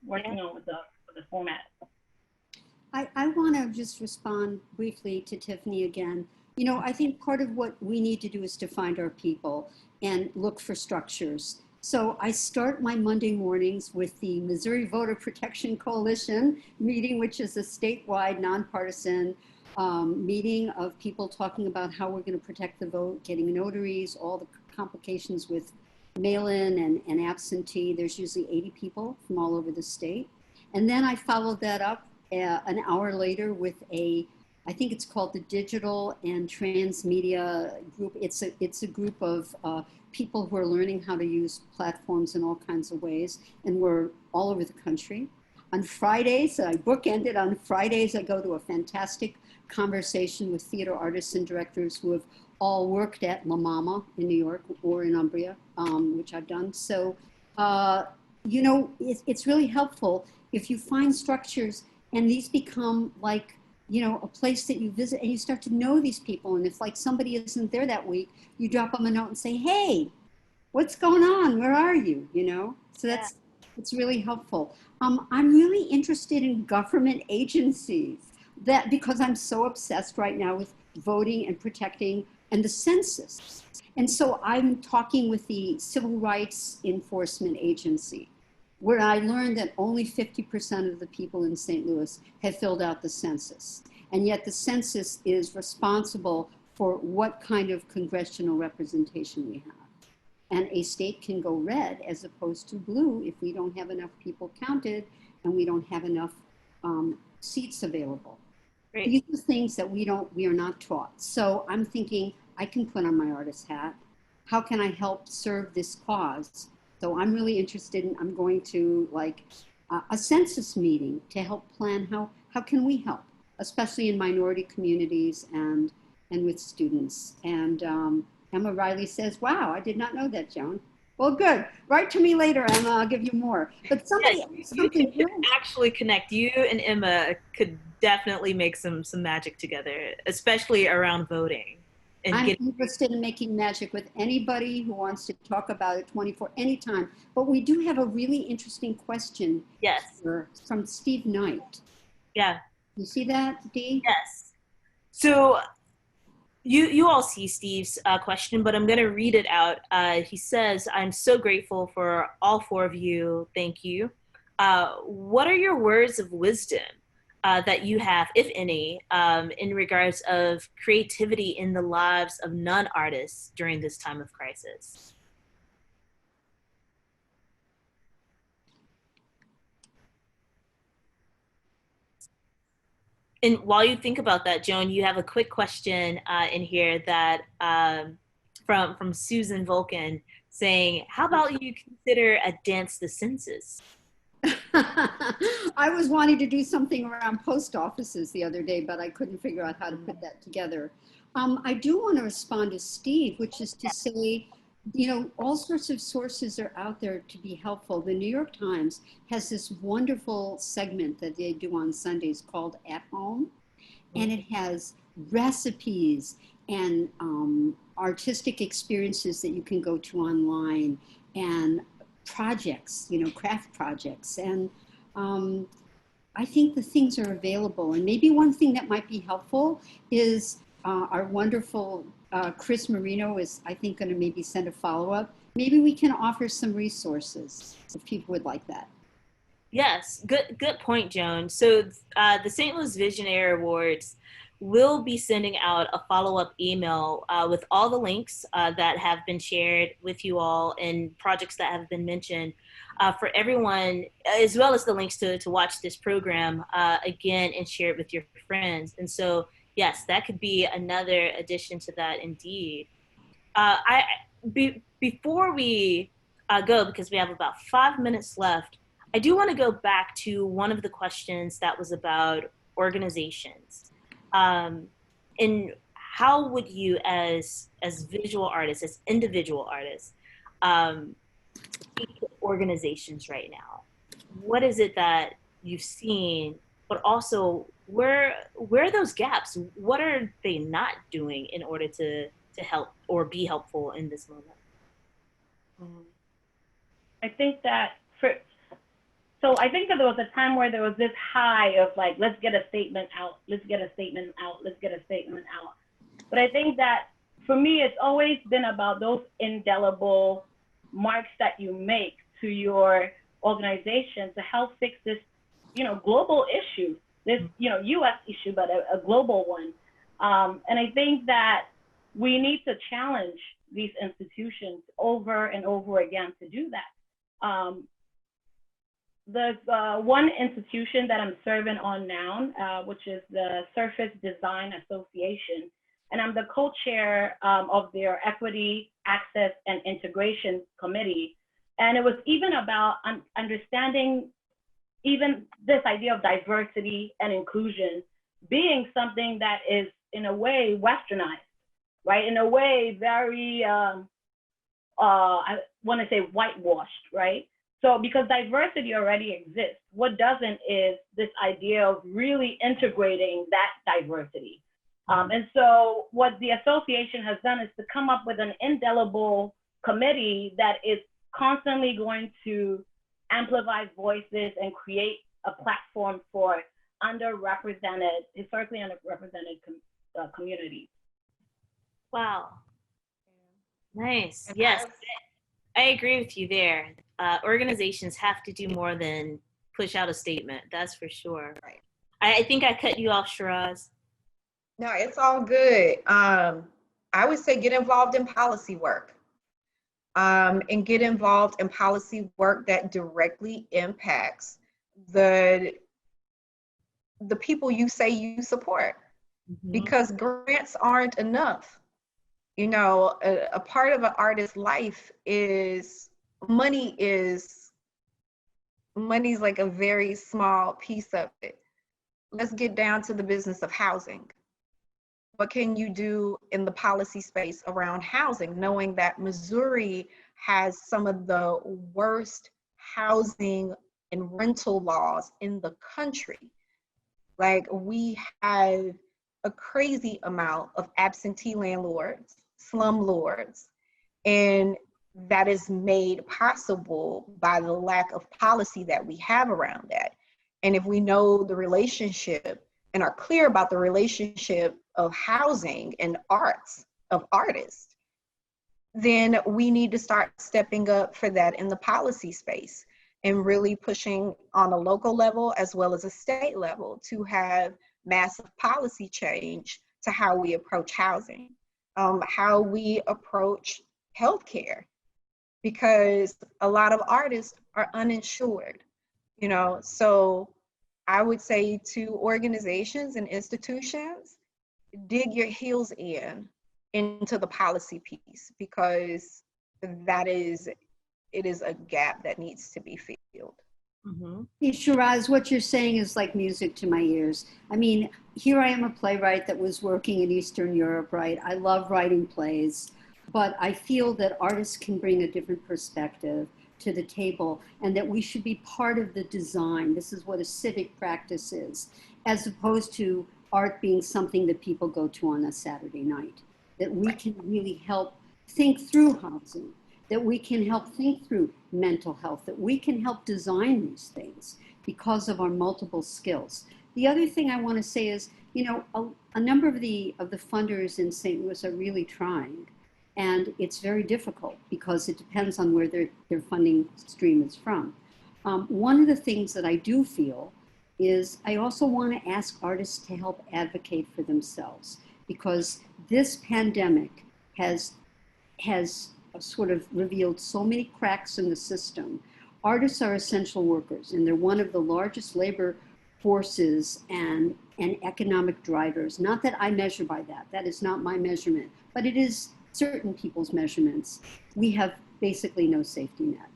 working on with the format. I want to just respond briefly to Tiffany again. You know, I think part of what we need to do is to find our people and look for structures. So I start my Monday mornings with the Missouri Voter Protection Coalition meeting, which is a statewide nonpartisan meeting of people talking about how we're going to protect the vote, getting notaries, all the complications with mail-in and absentee. There's usually 80 people from all over the state. And then I followed that up an hour later with I think it's called the Digital and Transmedia Group. It's a group of people who are learning how to use platforms in all kinds of ways, and we're all over the country. On Fridays, I bookended. On Fridays, I go to a fantastic conversation with theater artists and directors who have all worked at La Mama in New York or in Umbria, which I've done. So, you know, it's really helpful if you find structures and these become like, you know, a place that you visit and you start to know these people. And if like somebody isn't there that week, you drop them a note and say, hey, what's going on? Where are you? You know, so it's really helpful. I'm really interested in government agencies because I'm so obsessed right now with voting and protecting and the census. And so I'm talking with the Civil Rights Enforcement Agency, where I learned that only 50% of the people in St. Louis have filled out the census. And yet the census is responsible for what kind of congressional representation we have. And a state can go red as opposed to blue if we don't have enough people counted and we don't have enough seats available. Great. These are things that we are not taught. So I'm thinking I can put on my artist hat. How can I help serve this cause? So I'm really interested in, I'm going to like a census meeting to help plan how can we help, especially in minority communities and with students. And Emma Riley says, wow, I did not know that, Joan. Well, good. Write to me later, Emma. I'll give you more. But somebody, you can actually connect. You and Emma could definitely make some magic together, especially around voting. I'm interested in making magic with anybody who wants to talk about it 24 anytime. But we do have a really interesting question. Yes. From Steve Knight. Yeah. You see that, Dee? Yes. So you all see Steve's question, but I'm going to read it out. He says, I'm so grateful for all four of you. Thank you. What are your words of wisdom that you have, if any, in regards of creativity in the lives of non-artists during this time of crisis? And while you think about that, Joan, you have a quick question in here that from Susan Vulcan saying, how about you consider a dance the census? I was wanting to do something around post offices the other day, but I couldn't figure out how to put that together. I do want to respond to Steve, which is to say, you know, all sorts of sources are out there to be helpful. The New York Times has this wonderful segment that they do on Sundays called At Home, and it has recipes and artistic experiences that you can go to online, and projects, craft projects. And I think the things are available. And maybe one thing that might be helpful is our wonderful Chris Marino is, I think, going to maybe send a follow-up. Maybe we can offer some resources if people would like that. Yes, good point, Joan. So the St. Louis Visionary Awards will be sending out a follow-up email with all the links that have been shared with you all and projects that have been mentioned for everyone, as well as the links to watch this program again and share it with your friends. And so, yes, that could be another addition to that indeed. Before we go, because we have about 5 minutes left, I do want to go back to one of the questions that was about organizations. And how would you, as visual artists, as individual artists, speak to organizations right now? What is it that you've seen, but also where are those gaps? What are they not doing in order to help or be helpful in this moment? I think that I think that there was a time where there was this high of like, let's get a statement out, let's get a statement out, let's get a statement out. But I think that for me, it's always been about those indelible marks that you make to your organization to help fix this, global issue, this, US issue, but a global one. And I think that we need to challenge these institutions over and over again to do that. There's one institution that I'm serving on now, which is the Surface Design Association. And I'm the co-chair of their Equity, Access, and Integration Committee. And it was even about understanding even this idea of diversity and inclusion being something that is in a way westernized, right? In a way very, I want to say whitewashed, right? So because diversity already exists, what doesn't is this idea of really integrating that diversity. And so what the association has done is to come up with an indelible committee that is constantly going to amplify voices and create a platform for historically underrepresented communities. Wow. Nice. Yes, I agree with you there. Organizations have to do more than push out a statement. That's for sure. Right. I think I cut you off, Shiraz. No, it's all good. I would say get involved in policy work and get involved in policy work that directly impacts the people you say you support, because grants aren't enough. A part of an artist's life is money's like a very small piece of it. Let's get down to the business of housing. What can you do in the policy space around housing, knowing that Missouri has some of the worst housing and rental laws in the country? Like, we have a crazy amount of absentee landlords, slumlords, and that is made possible by the lack of policy that we have around that. And if we know the relationship and are clear about the relationship of housing and arts, of artists, then we need to start stepping up for that in the policy space and really pushing on a local level as well as a state level to have massive policy change to how we approach housing, how we approach healthcare, because a lot of artists are uninsured, so I would say to organizations and institutions, dig your heels into the policy piece, because it is a gap that needs to be filled. Hey, Shiraz, what you're saying is like music to my ears. I mean, here I am, a playwright that was working in Eastern Europe, right? I love writing plays, but I feel that artists can bring a different perspective to the table, and that we should be part of the design. This is what a civic practice is, as opposed to art being something that people go to on a Saturday night. That we can really help think through housing, that we can help think through mental health, that we can help design these things because of our multiple skills. The other thing I want to say is, you know, a number of the funders in St. Louis are really trying, and it's very difficult because it depends on where their funding stream is from. One of the things that I do feel is I also want to ask artists to help advocate for themselves, because this pandemic has sort of revealed so many cracks in the system. Artists are essential workers, and they're one of the largest labor forces and economic drivers. Not that I measure by that. That is not my measurement, but it is certain people's measurements. We have basically no safety net.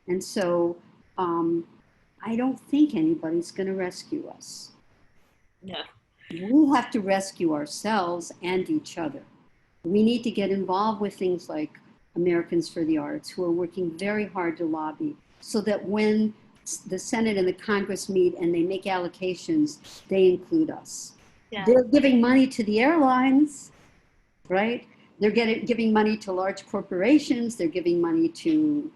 And so I don't think anybody's going to rescue us. No. We have to rescue ourselves and each other. We need to get involved with things like Americans for the Arts, who are working very hard to lobby so that when the Senate and the Congress meet and they make allocations, they include us. Yeah. They're giving money to the airlines, right? They're giving money to large corporations. They're giving money to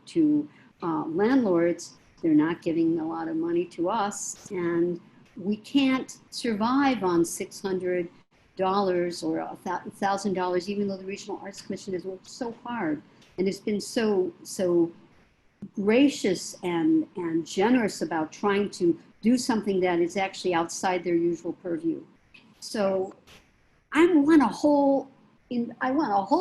landlords. They're not giving a lot of money to us. And we can't survive on $600 or $1,000, even though the Regional Arts Commission has worked so hard and has been so gracious and generous about trying to do something that is actually outside their usual purview. So I want a whole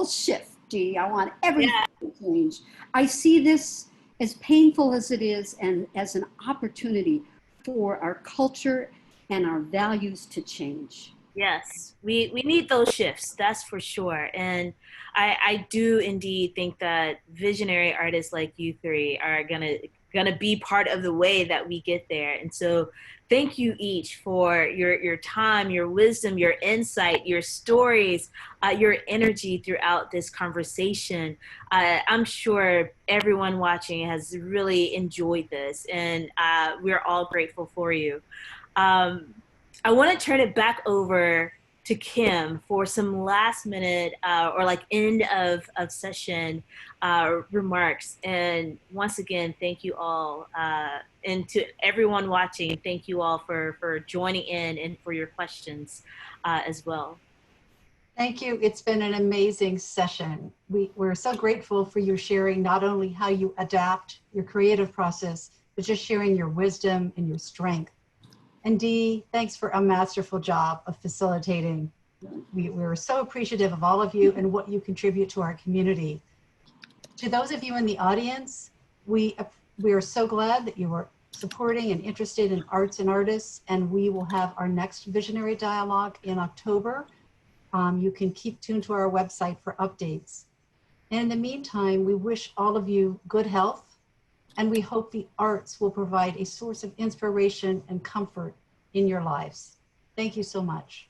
shift, Dee. I want everything to change. I see this, as painful as it is, and as an opportunity for our culture and our values to change. Yes, we need those shifts, that's for sure. And I do indeed think that visionary artists like you three are gonna be part of the way that we get there. And so thank you each for your time, your wisdom, your insight, your stories, your energy throughout this conversation. I'm sure everyone watching has really enjoyed this, and we're all grateful for you. I want to turn it back over to Kim for some last minute or like end of session remarks. And once again, thank you all. And to everyone watching, thank you all for joining in and for your questions as well. Thank you. It's been an amazing session. We're so grateful for you sharing not only how you adapt your creative process, but just sharing your wisdom and your strength. And Dee, thanks for a masterful job of facilitating. We're so appreciative of all of you and what you contribute to our community. To those of you in the audience, we are so glad that you are supporting and interested in arts and artists, and we will have our next Visionary Dialogue in October. You can keep tuned to our website for updates. And in the meantime, we wish all of you good health, and we hope the arts will provide a source of inspiration and comfort in your lives. Thank you so much.